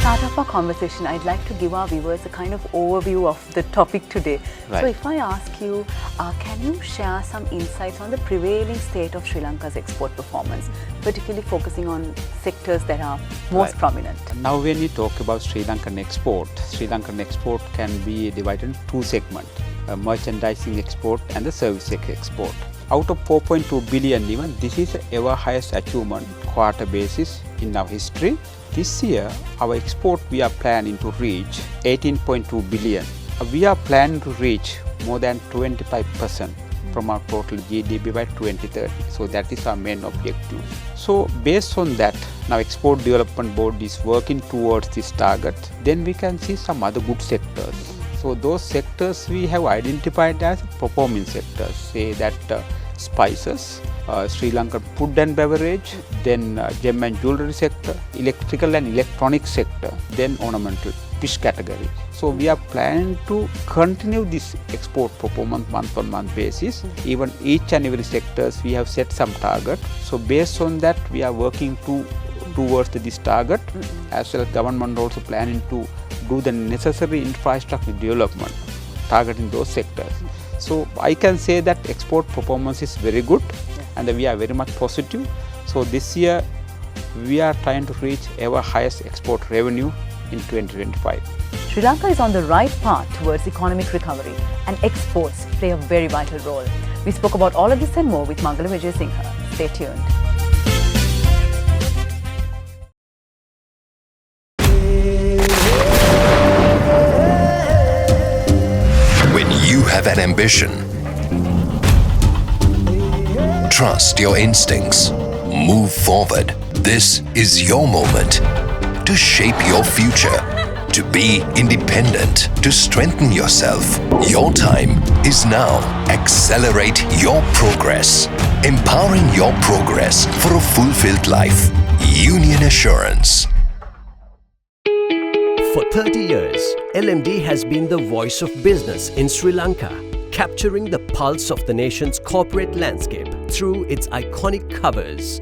start off our conversation, I'd like to give our viewers a kind of overview of the topic today. Right. So if I ask you, can you share some insights on the prevailing state of Sri Lanka's export performance, particularly focusing on sectors that are most prominent? Now when we talk about Sri Lankan export can be divided into two segments, merchandising export and the service export. Out of 4.2 billion even, this is the ever highest achievement quarter basis in our history. This year, our export we are planning to reach 18.2 billion. We are planning to reach more than 25% from our total GDP by 2030. So that is our main objective. So based on that, now Export Development Board is working towards this target. Then we can see some other good sectors. So those sectors we have identified as performing sectors, say that spices, Sri Lankan food and beverage, then gem and jewelry sector, electrical and electronic sector, then ornamental fish category. So we are planning to continue this export performance month on month basis. Even each and every sectors we have set some target. So based on that we are working towards this target. As well as government also planning to do the necessary infrastructure development targeting those sectors. So I can say that export performance is very good and we are very much positive. So this year we are trying to reach ever highest export revenue in 2025. Sri Lanka is on the right path towards economic recovery and exports play a very vital role. We spoke about all of this and more with Mangala Wijesinghe. Stay tuned. When you have an ambition, trust your instincts, move forward. This is your moment to shape your future, to be independent, to strengthen yourself. Your time is now. Accelerate your progress, empowering your progress for a fulfilled life. Union Assurance. For 30 years, LMD has been the voice of business in Sri Lanka, capturing the pulse of the nation's corporate landscape through its iconic covers.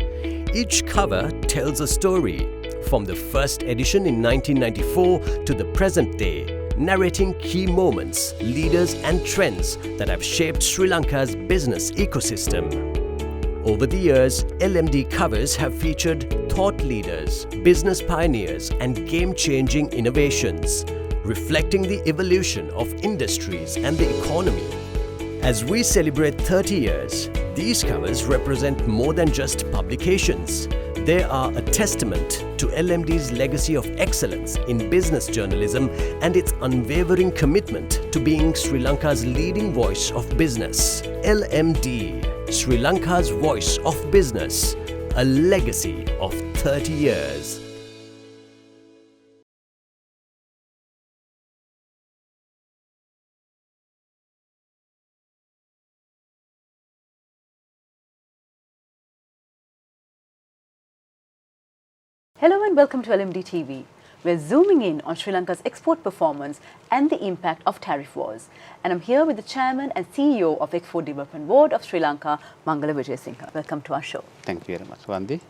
Each cover tells a story, from the first edition in 1994 to the present day, narrating key moments, leaders and trends that have shaped Sri Lanka's business ecosystem. Over the years, LMD covers have featured thought leaders, business pioneers and game-changing innovations, reflecting the evolution of industries and the economy. As we celebrate 30 years, these covers represent more than just publications. They are a testament to LMD's legacy of excellence in business journalism and its unwavering commitment to being Sri Lanka's leading voice of business. LMD, Sri Lanka's voice of business, a legacy of 30 years. Hello and welcome to LMDtv. We're zooming in on Sri Lanka's export performance and the impact of tariff wars. And I'm here with the Chairman and CEO of Export Development Board of Sri Lanka, Mangala Wijesinghe. Welcome to our show. Thank you very much, Ruwandi.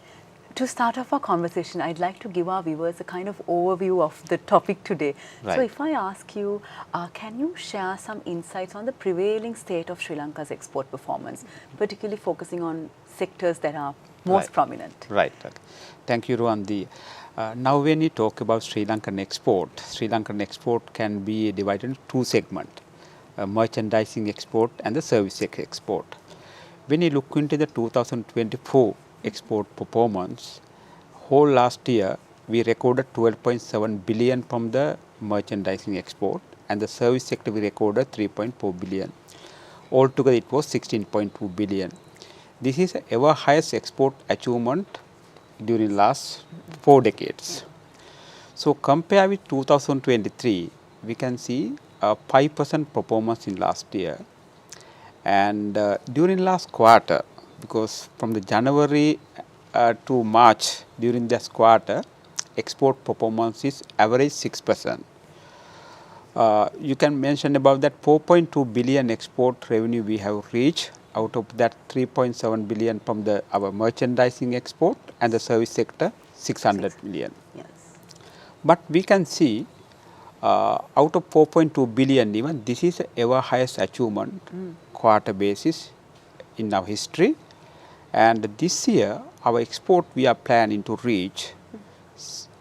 To start off our conversation, I'd like to give our viewers a kind of overview of the topic today. Right. So if I ask you, can you share some insights on the prevailing state of Sri Lanka's export performance, particularly focusing on sectors that are most prominent? Right. Thank you, Ruwandi. Now when we talk about Sri Lankan export can be divided into two segments, merchandising export and the service export. When you look into the 2024 export performance, whole last year we recorded 12.7 billion from the merchandising export and the service sector we recorded 3.4 billion. Altogether it was 16.2 billion. This is the ever highest export achievement during last 4 decades. So compare with 2023, we can see a 5% performance in last year. And during last quarter, because from the January to March, during this quarter, export performance is average 6%. You can mention about that 4.2 billion export revenue we have reached. Out of that 3.7 billion from our merchandising export and the service sector 600 million. Yes. But we can see out of 4.2 billion even, this is the ever highest achievement quarter basis in our history. And this year, our export we are planning to reach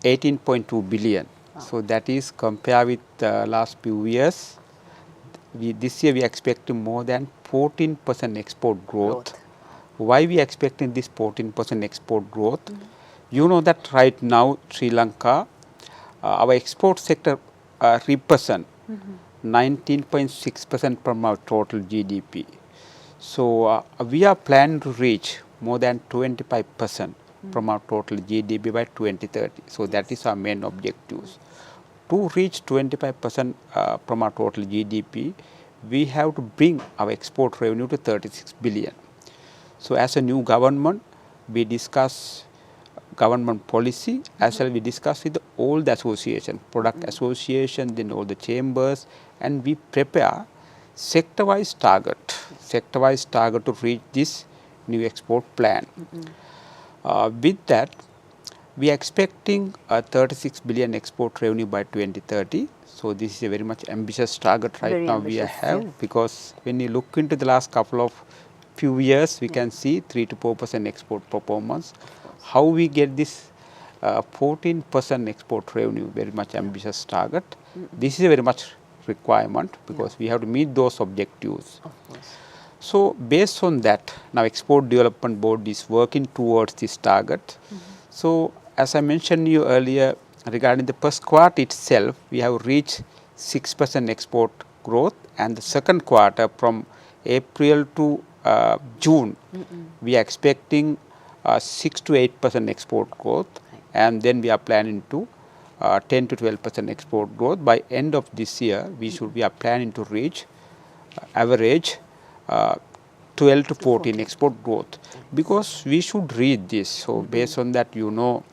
18.2 billion. So that is compared with the last few years. This year we are expecting more than 14% export growth. Why we are expecting this 14% export growth? You know that right now Sri Lanka, our export sector represent 19.6% from our total GDP. So we are planning to reach more than 25% from our total GDP by 2030. So that is our main objectives. To reach 25% from our total GDP, we have to bring our export revenue to 36 billion. So as a new government, we discuss government policy, as well we discuss with all the association, product association, then all the chambers, and we prepare sector-wise target to reach this new export plan. With that, we are expecting a 36 billion export revenue by 2030. So this is a very much ambitious target right now we have, because when you look into the last couple of few years, we can see 3 to 4% export performance. How we get this 14% export revenue, very much ambitious target. This is a very much requirement, because we have to meet those objectives. So based on that, now Export Development Board is working towards this target. So as I mentioned you earlier, regarding the first quarter itself, we have reached 6% export growth, and the second quarter from April to June, we are expecting 6 to 8% export growth, and then we are planning to 10 to 12% export growth. By end of this year, we are planning to reach average 12 to 14 export growth, because we should read this. So based on that, you know,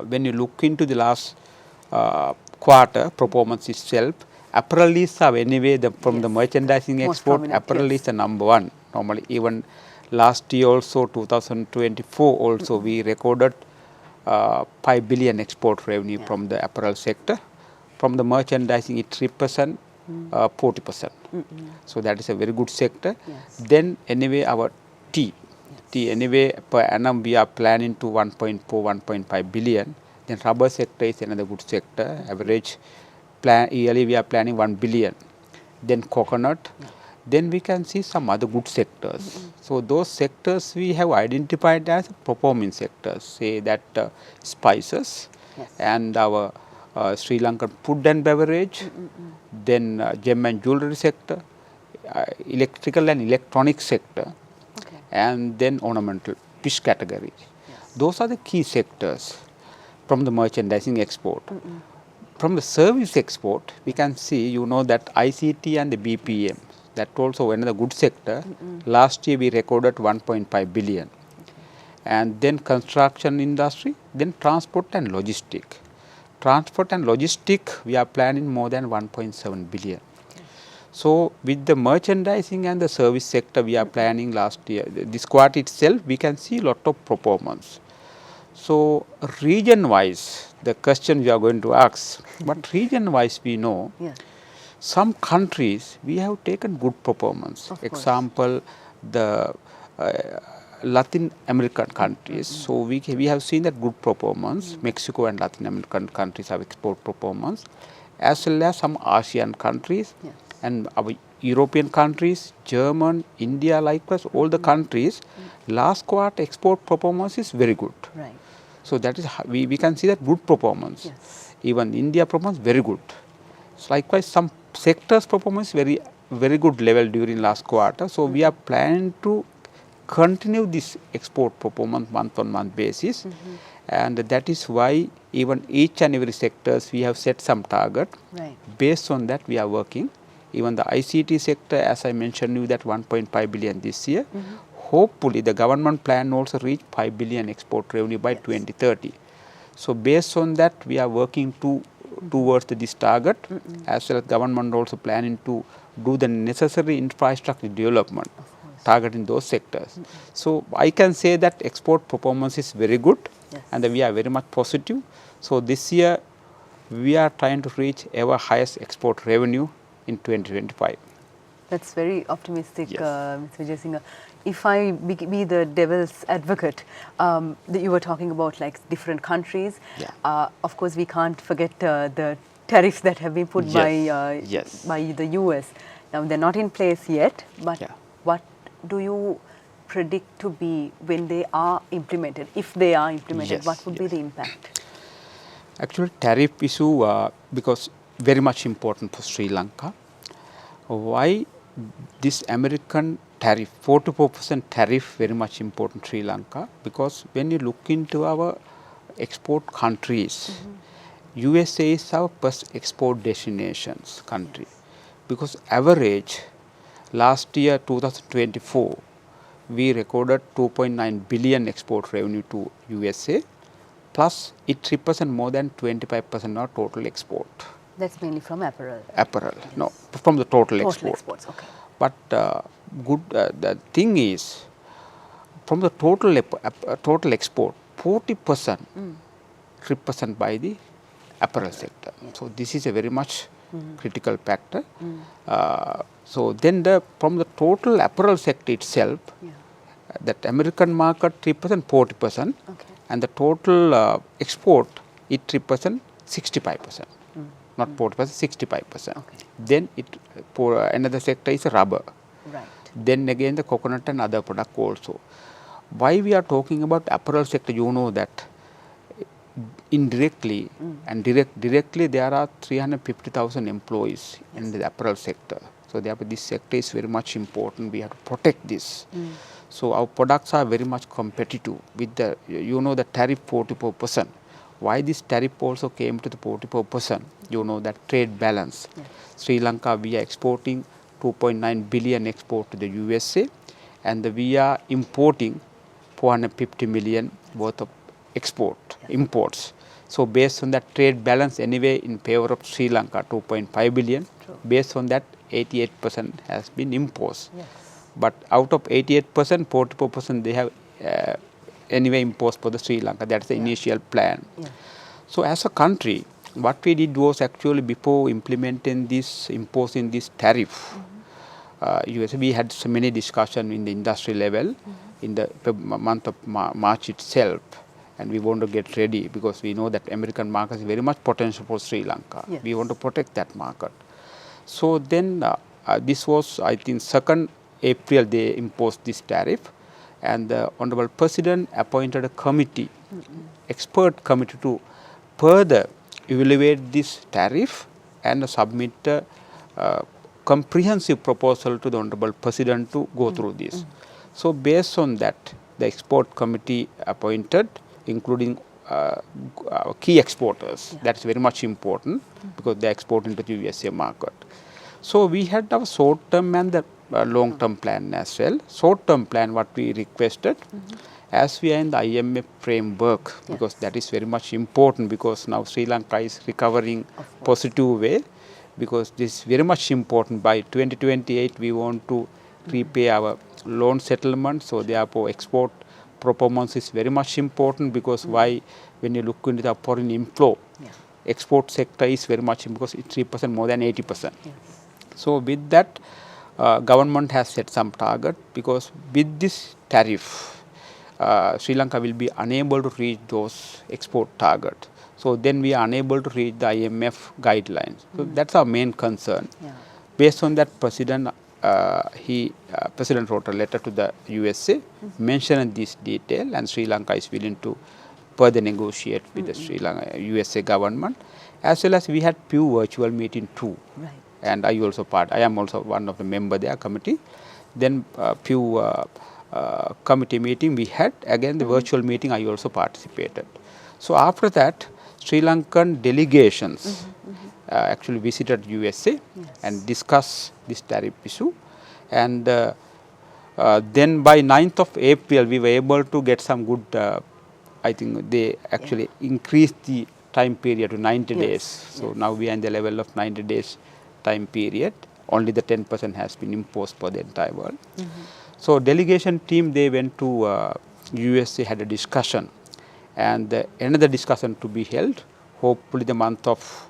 when you look into the last quarter performance itself, apparel is anyway from the merchandising export, apparel is the number one. Normally, even last year also, 2024 also, we recorded 5 billion export revenue from the apparel sector. From the merchandising, it represents 40%. So that is a very good sector. Then anyway, our tea anyway per annum we are planning to 1.4, 1.5 billion. Then rubber sector is another good sector. Average yearly we are planning 1 billion. Then coconut. Then we can see some other good sectors. So those sectors we have identified as performing sectors. Say that spices and our Sri Lankan food and beverage, then gem and jewelry sector, electrical and electronic sector, and then ornamental fish category. Those are the key sectors from the merchandising export. From the service export, we can see, you know, that ICT and the BPM, that also another good sector. Last year we recorded 1.5 billion. And then construction industry, then transport and logistic. Transport and logistic, we are planning more than 1.7 billion. So with the merchandising and the service sector, we are planning last year, this quarter itself, we can see a lot of performance. So region-wise, the question we are going to ask, but region-wise we know, some countries we have taken good performance. Example, the Latin American countries. So we have seen that good performance. Mexico and Latin American countries have export performance, as well as some ASEAN countries and our European countries, German, India, likewise, all the countries. Last quarter export performance is very good. So that is we can see that good performance. Even India performance very good. So likewise, some sectors performance very good level during last quarter. So we are planning to continue this export performance month-on-month basis, and that is why even each and every sectors we have set some target. Based on that, we are working. Even the ICT sector, as I mentioned you, that 1.5 billion this year. Hopefully, the government plan also reach 5 billion export revenue by 2030. So based on that, we are working towards this target, as well as government also planning to do the necessary infrastructure development, targeting those sectors. So I can say that export performance is very good, and we are very much positive. So this year we are trying to reach our highest export revenue in 2025. That's very optimistic, Yes. Mr. Wijesinghe. If I be the devil's advocate, that you were talking about like different countries. Yeah. Of course, we can't forget the tariffs that have been put Yes. by the US. Now they're not in place yet, but Yeah. what do you predict to be when they are implemented? If they are implemented, Yes, what would be yes. the impact? Actually, tariff issue because very much important for Sri Lanka. Why this American tariff, 44% tariff, very much important Sri Lanka? Because when you look into our export countries, USA is our first export destinations country. Because average last year 2024 we recorded 2.9 billion export revenue to USA, plus it represents more than 25% of total export. That's mainly from apparel. Apparel, no, from the total Total export. exports, okay. But the thing is, from the total export, 40% represented by the apparel sector. So this is a very much critical factor. So then from the total apparel sector itself, that American market represents 40%, Okay. and the total export it represents 65%. Not 40%, 65%. Okay. Then for another sector is rubber. Right. Then again the coconut and other product also. Why we are talking about apparel sector? You know that indirectly and directly there are 350,000 employees in the apparel sector. So therefore this sector is very much important. We have to protect this. So our products are very much competitive with the, you know, the tariff 44%. Why this tariff also came to the 44%? You know that trade balance. Yes. Sri Lanka, we are exporting 2.9 billion export to the USA, and we are importing 450 million worth of imports. So based on that trade balance anyway in favor of Sri Lanka, 2.5 billion. True. Based on that 88% has been imposed. Yes. But out of 88%, 44% they have anyway imposed for the Sri Lanka. That's the initial plan. Yeah. So as a country, what we did was actually before implementing this, imposing this tariff, USA, we had so many discussions in the industry level in the month of March itself, and we want to get ready because we know that American market is very much potential for Sri Lanka. Yes. We want to protect that market. So then this was, I think, 2nd April they imposed this tariff, and the Honorable President appointed a committee, expert committee to further evaluate this tariff and submit a comprehensive proposal to the Honorable President to go through this. So based on that, the export committee appointed, including key exporters. That's very much important because they export into the USA market. So we had our short-term and the long-term plan as well. Short-term plan, what we requested, as we are in the IMF framework, because that is very much important, because now Sri Lanka is recovering positive way, because this is very much important. By 2028 we want to repay our loan settlement, so therefore export performance is very much important, because why, when you look into the foreign inflow, export sector is very much important because it represents more than 80%. So with that, government has set some target, because with this tariff, Sri Lanka will be unable to reach those export target. So then we are unable to reach the IMF guidelines. So that's our main concern. Based on that, President wrote a letter to the USA mentioning this detail, and Sri Lanka is willing to further negotiate with the Sri Lanka USA government, as well as we had few virtual meeting too. Right. And I am also one of the member there committee. Then few committee meeting we had, again the virtual meeting I also participated. So after that, Sri Lankan delegations actually visited USA and discussed this tariff issue, and then by 9th of April we were able to get some good, I think they actually increased the time period to 90 days. So now we are in the level of 90 days time period. Only the 10% has been imposed for the entire world. So delegation team, they went to USA, had a discussion, and another discussion to be held. Hopefully the month of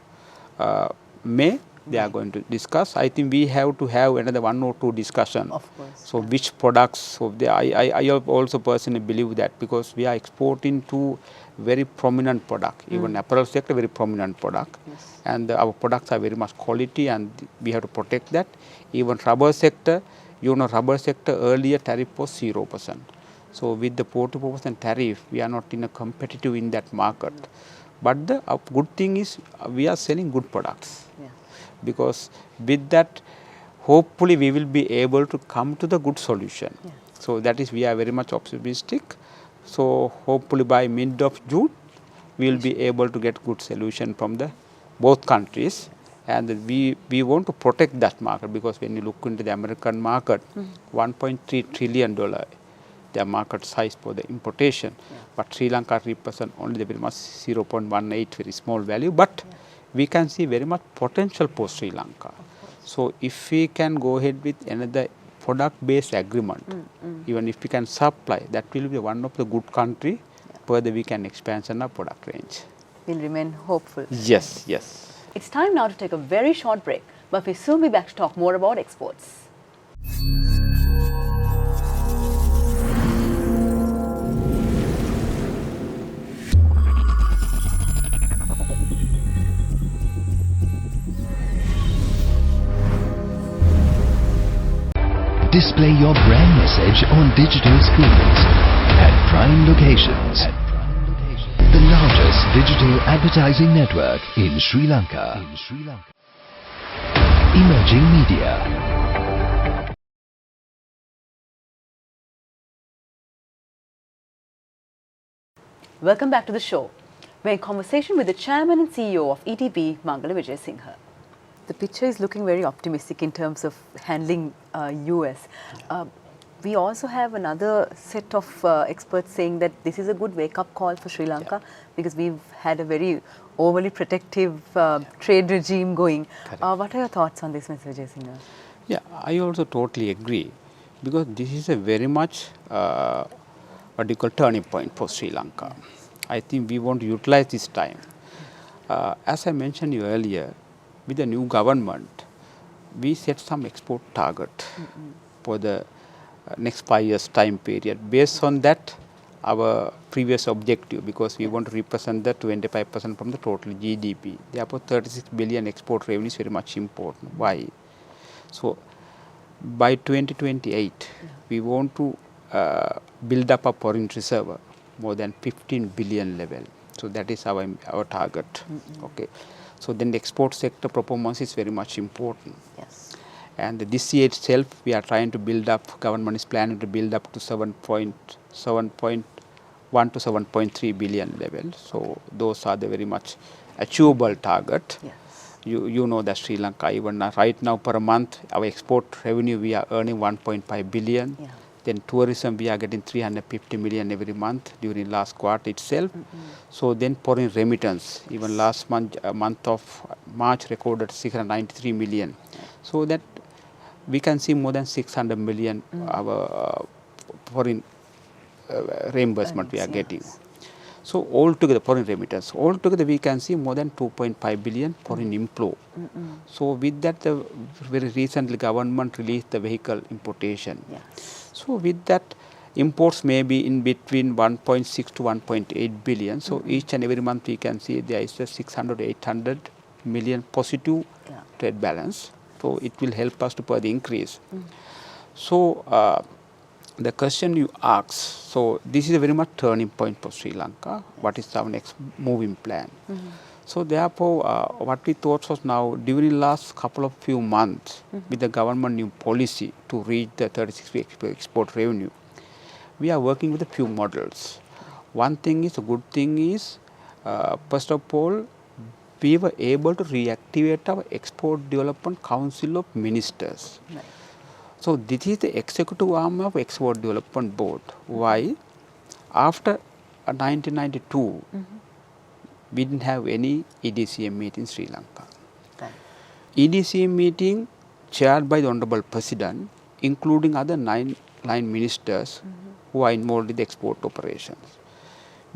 May they are going to discuss. I think we have to have another 1 or 2 discussion. Of course. So which products? So I also personally believe that, because we are exporting to very prominent product, even apparel sector very prominent product, and our products are very much quality, and we have to protect that. Even rubber sector, rubber sector earlier tariff was 0%. So with the 44% tariff, we are not in a competitive in that market. But the good thing is we are selling good products. Because with that, hopefully we will be able to come to the good solution. So that is, we are very much optimistic. So hopefully by mid of June, we will be able to get good solution from the both countries. And we want to protect that market, because when you look into the American market, $1.3 trillion, their market size for the importation. But Sri Lanka represents only the very much 0.18, very small value. But we can see very much potential for Sri Lanka. So if we can go ahead with another product-based agreement, even if we can supply, that will be one of the good country further we can expand our product range. We'll remain hopeful. Yes, yes. It's time now to take a very short break, but we'll soon be back to talk more about exports. Display your brand message on digital screens at prime locations. The largest digital advertising network in Sri Lanka. Emerging Media. Welcome back to the show. We're in conversation with the Chairman and CEO of ETV, Mangala Wijesinghe. The picture is looking very optimistic in terms of handling US. We also have another set of experts saying that this is a good wake-up call for Sri Lanka, because we've had a very overly protective trade regime going. What are your thoughts on this, Mr. Wijesinghe? Yeah, I also totally agree, because this is a very much what you call turning point for Sri Lanka. I think we want to utilize this time. As I mentioned you earlier, with the new government, we set some export target for the next 5 years time period. Based on that, our previous objective, because we want to represent the 25% from the total GDP. Therefore, 36 billion export revenue is very much important. Why? So, by 2028, we want to build up a foreign reserve more than 15 billion level. So that is our target. Okay. So then the export sector performance is very much important. Yes. And this year itself, we are trying to build up, government is planning to build up to 7.1 to 7.3 billion level. So those are the very much achievable target. Yes. You know that Sri Lanka, even right now per month, our export revenue, we are earning 1.5 billion. Yeah. Then tourism, we are getting 350 million every month during last quarter itself. So then foreign remittance, even last month of March recorded 693 million. So that we can see more than 600 million our foreign reimbursement we are getting. So altogether foreign remittance, altogether we can see more than 2.5 billion foreign inflow. So with that, very recently government released the vehicle importation. Yes. So with that, imports may be in between 1.6 to 1.8 billion. So each and every month we can see there is a 600 to 800 million positive trade balance. So it will help us to further increase. So the question you asked, so this is a very much turning point for Sri Lanka. What is our next moving plan? So therefore, what we thought was now, during last few months, with the government new policy to reach the 36 export revenue, we are working with a few models. One thing is, a good thing is, first of all, we were able to reactivate our Export Development Council of Ministers. Right. So this is the executive arm of Export Development Board. Why? After 1992, we didn't have any EDCM meeting in Sri Lanka. Right. EDCM meeting chaired by the Honorable President, including other nine ministers who are involved in the export operations.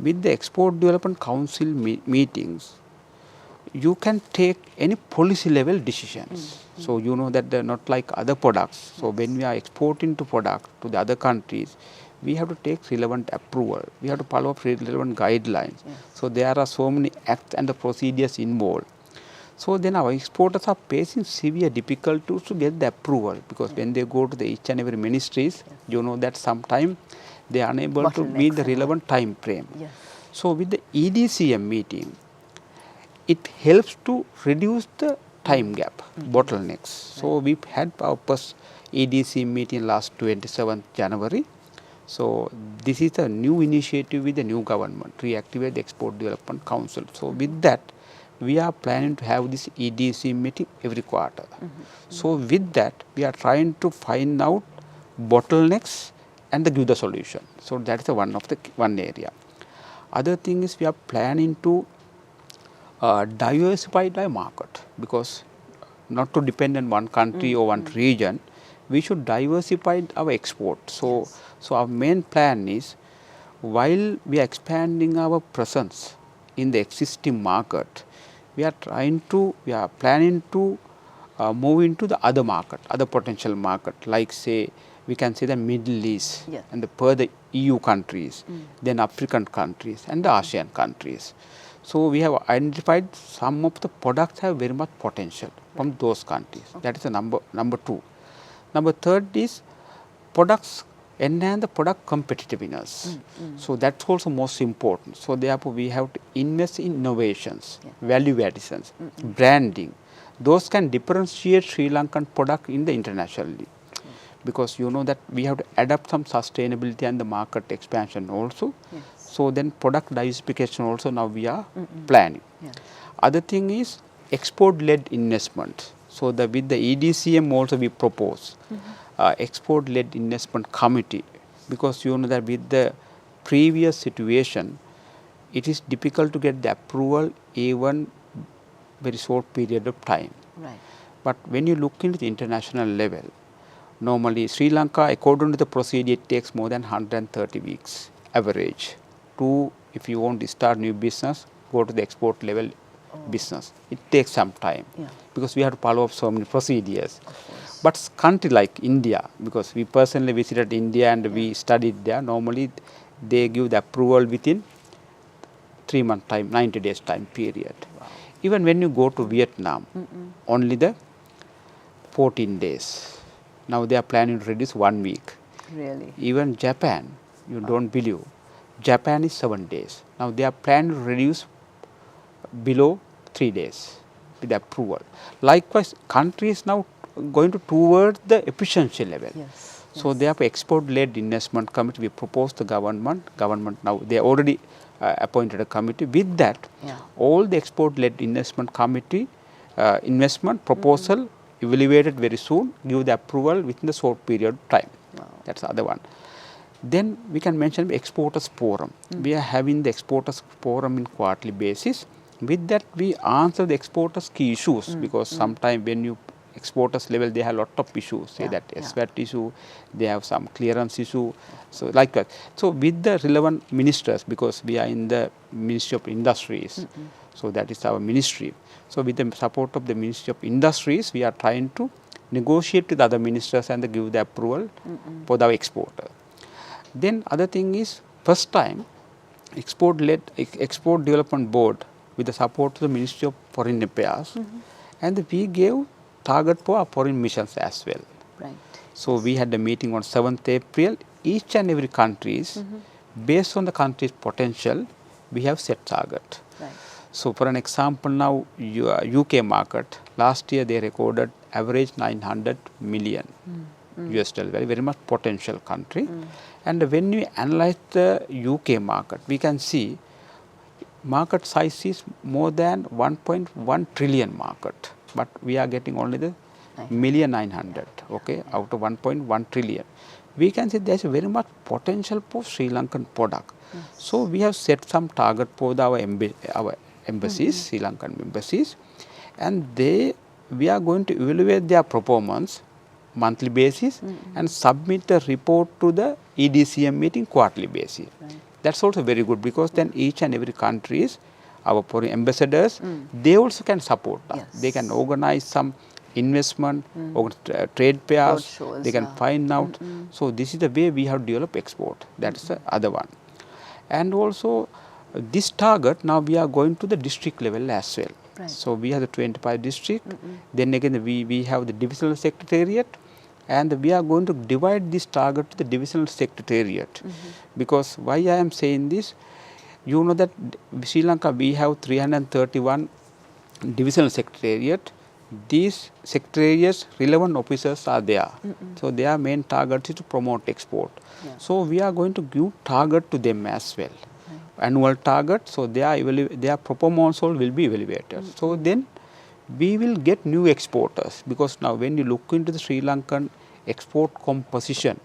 with the Export Development Council meetings, you can take any policy level decisions. So you know that they're not like other products. So when we are exporting to product to the other countries, we have to take relevant approval. We have to follow up relevant guidelines. So there are so many acts and the procedures involved. So then our exporters are facing severe difficulties to get the approval, because when they go to the each and every ministries, you know that sometimes they are unable to meet the relevant time frame. So with the EDCM meeting, it helps to reduce the time gap, bottlenecks. So we had our first EDC meeting last 27th January. So this is a new initiative with the new government, reactivate the Export Development Council. So with that, we are planning to have this EDC meeting every quarter. So with that, we are trying to find out bottlenecks and give the solution. So that is one area. Other thing is we are planning to diversify the market, because not to depend on one country or one region, we should diversify our export. So, so our main plan is, while we are expanding our presence in the existing market, we are planning to move into the other market, other potential market, like say we can say the Middle East and the further EU countries, then African countries and the ASEAN countries. So we have identified some of the products have very much potential from those countries. That is the number two. Number third is products enhance the product competitiveness. So that's also most important. So therefore we have to invest in innovations, value additions, branding. Those can differentiate Sri Lankan product in the internationally. Because you know that we have to adapt some sustainability and the market expansion also. So then product diversification also now we are planning. Other thing is export-led investment. So with the EDCM also we propose export-led investment committee, because you know that with the previous situation, it is difficult to get the approval even very short period of time. But when you look into the international level, normally Sri Lanka, according to the procedure, it takes more than 130 weeks average to, if you want to start new business, go to the export level business. It takes some time because we have to follow up so many procedures. But country like India, because we personally visited India and we studied there, normally they give the approval within 3 month time, 90 days time period. Even when you go to Vietnam, only the 14 days. Now they are planning to reduce 1 week. Really? Even Japan, you don't believe, Japan is 7 days. Now they are planning to reduce below 3 days with approval. Likewise, countries now going towards the efficiency level. So therefore export-led investment committee, we propose the government now, they already appointed a committee. With that, all the export-led investment committee investment proposal evaluated very soon, give the approval within the short period of time. That's the other one. Then we can mention Exporters Forum. We are having the Exporters Forum in quarterly basis. With that, we answer the exporters' key issues, because sometimes when you exporters level, they have a lot of issues, say that SWAT issue, they have some clearance issue, so like that. So with the relevant ministers, because we are in the Ministry of Industries, so that is our ministry. So with the support of the Ministry of Industries, we are trying to negotiate with other ministers and give the approval for the exporter. Then other thing is, first time Export Development Board with the support of the Ministry of Foreign Affairs, and we gave target for our foreign missions as well. So we had a meeting on 7th April. Each and every countries, based on the country's potential, we have set target. So for an example, now UK market, last year they recorded average 900 million US dollar, very much potential country. And when we analyze the UK market, we can see market size is more than 1.1 trillion market, but we are getting only the 1,900,000, okay, out of 1.1 trillion. We can see there is very much potential for Sri Lankan product. So we have set some target for our embassies, Sri Lankan embassies, and we are going to evaluate their performance monthly basis and submit a report to the EDCM meeting quarterly basis. That's also very good, because then each and every countries, our foreign ambassadors, they also can support us. Yes. They can organize some investment, or trade pairs, Roadshows, they can find out. So this is the way we have developed export. That's the other one. And also this target, now we are going to the district level as well. Right. So we have the 25 district, then again we have the divisional secretariat, and we are going to divide this target to the divisional secretariat. Because why I am saying this, you know that Sri Lanka, we have 331 divisional secretariat. These secretariats, relevant officers are there. So their main target is to promote export. Yeah. So we are going to give target to them as well. Annual target, so their performance all will be evaluated. So then we will get new exporters, because now when you look into the Sri Lankan export composition,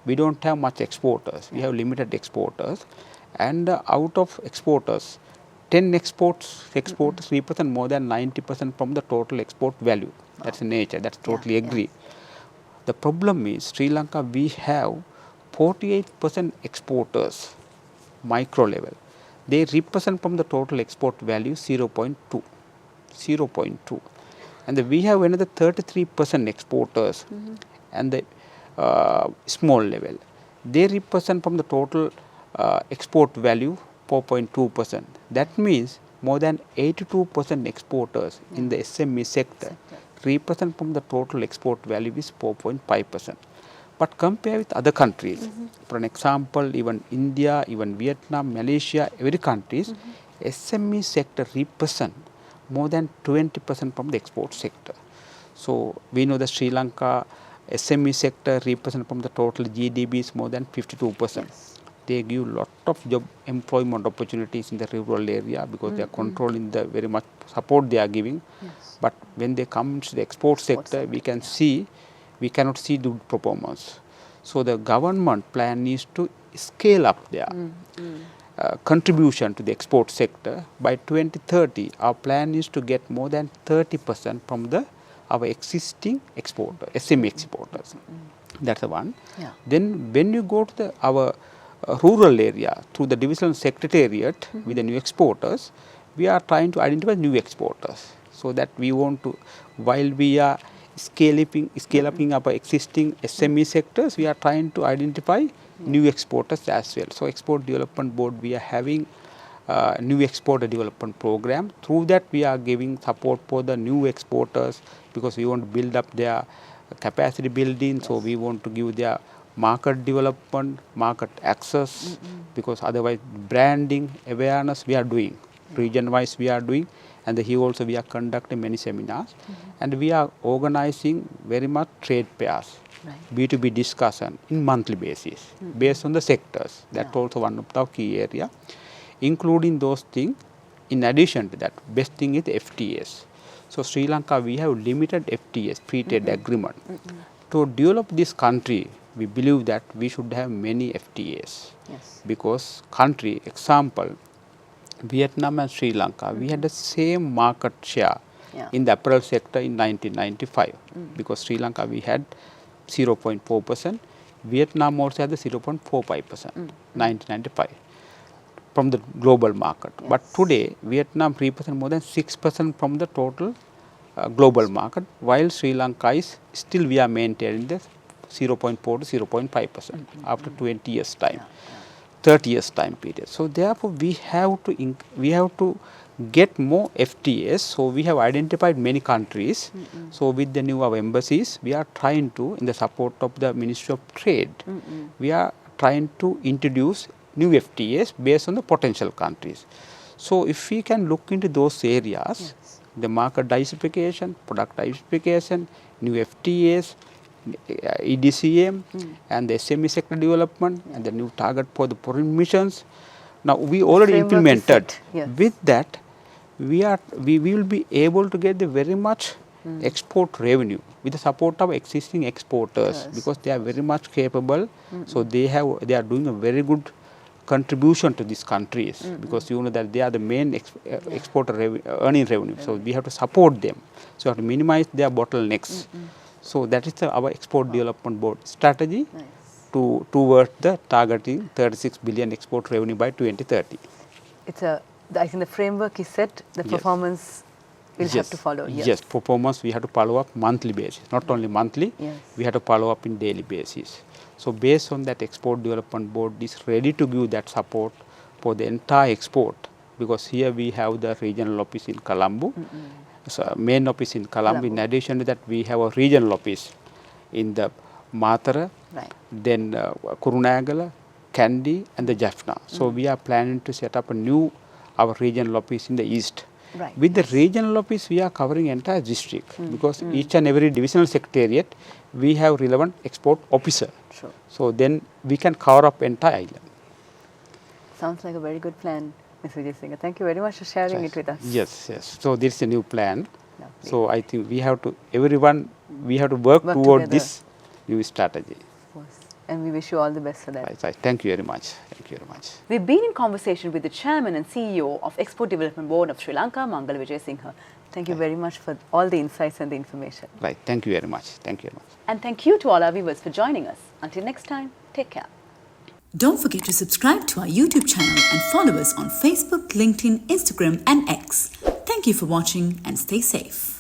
we don't have much exporters. We have limited exporters, and out of exporters, 10 exporters represent more than 90% from the total export value. That's the nature. That's totally agree. The problem is Sri Lanka, we have 48% exporters, micro level. They represent from the total export value 0.2. And we have another 33% exporters, and the small level. They represent from the total export value 4.2%. That means more than 82% exporters in the SME sector represent from the total export value is 4.5%. But compare with other countries, for an example, even India, even Vietnam, Malaysia, every countries, SME sector represent more than 20% from the export sector. So we know that Sri Lanka SME sector represent from the total GDP is more than 52%. Yes. They give lot of job employment opportunities in the rural area, because they are controlling the very much support they are giving. Yes. But when they come to the export sector, we can see, we cannot see the performance. So the government plan is to scale up their contribution to the export sector. By 2030, our plan is to get more than 30% from our existing exporters, SME exporters. That's the one. Yeah. Then when you go to our rural area through the divisional secretariat with the new exporters, we are trying to identify new exporters, so that we want to, while we are scaling up our existing SME sectors, we are trying to identify new exporters as well. So Export Development Board, we are having new exporter development program. Through that, we are giving support for the new exporters, because we want to build up their capacity building. So we want to give their market development, market access, because otherwise branding, awareness we are doing, region wise we are doing, and here also we are conducting many seminars, and we are organizing very much trade pairs, B2B discussion in monthly basis, based on the sectors. That's also one of the key area, including those things. In addition to that, best thing is FTAs. So Sri Lanka, we have limited FTAs, free trade agreement. To develop this country, we believe that we should have many FTAs. Yes. Because country, example, Vietnam and Sri Lanka, we had the same market share in the apparel sector in 1995. Because Sri Lanka, we had 0.4%. Vietnam also had the 0.45%, 1995, from the global market. Yes. But today, Vietnam represents more than 6% from the total global market, while Sri Lanka is still, we are maintaining the 0.4 to 0.5% after 20 years time, 30 years time period. So therefore, we have to get more FTAs. So we have identified many countries. So with the new our embassies, we are trying to, in the support of the Ministry of Trade, we are trying to introduce new FTAs based on the potential countries. So if we can look into those areas, the market diversification, product diversification, new FTAs, EDCM, and the SME sector development, and the new target for the foreign missions. Now we already implemented. With that, we will be able to get the very much export revenue with the support of existing exporters, because they are very much capable. So they are doing a very good contribution to these countries, because you know that they are the main exporter earning revenue. So we have to support them. So we have to minimize their bottlenecks. So that is our Export Development Board strategy towards the targeting 36 billion export revenue by 2030. I think the framework is set, the performance will have to follow. Yes, performance we have to follow up monthly basis, not only monthly, we have to follow up in daily basis. So based on that, Export Development Board is ready to give that support for the entire export, because here we have the regional office in Colombo, so main office in Colombo. In addition to that, we have a regional office in the Matara, then Kurunagala, Kandy and the Jaffna. So we are planning to set up our regional office in the east. With the regional office, we are covering entire district, because each and every divisional secretariat, we have relevant export officer. So then we can cover up entire island. Sounds like a very good plan, Mr. Wijesinghe. Thank you very much for sharing it with us. Yes. So this is a new plan. Lovely. So I think we have to, everyone, we have to work toward this new strategy. Of course. And we wish you all the best for that. Right. Thank you very much. Thank you very much. We've been in conversation with the Chairman and CEO of Export Development Board of Sri Lanka, Mangala Wijesinghe. Thank you very much for all the insights and the information. Right. Thank you very much. Thank you very much. And thank you to all our viewers for joining us. Until next time, take care. Don't forget to subscribe to our YouTube channel and follow us on Facebook, LinkedIn, Instagram and X. Thank you for watching and stay safe.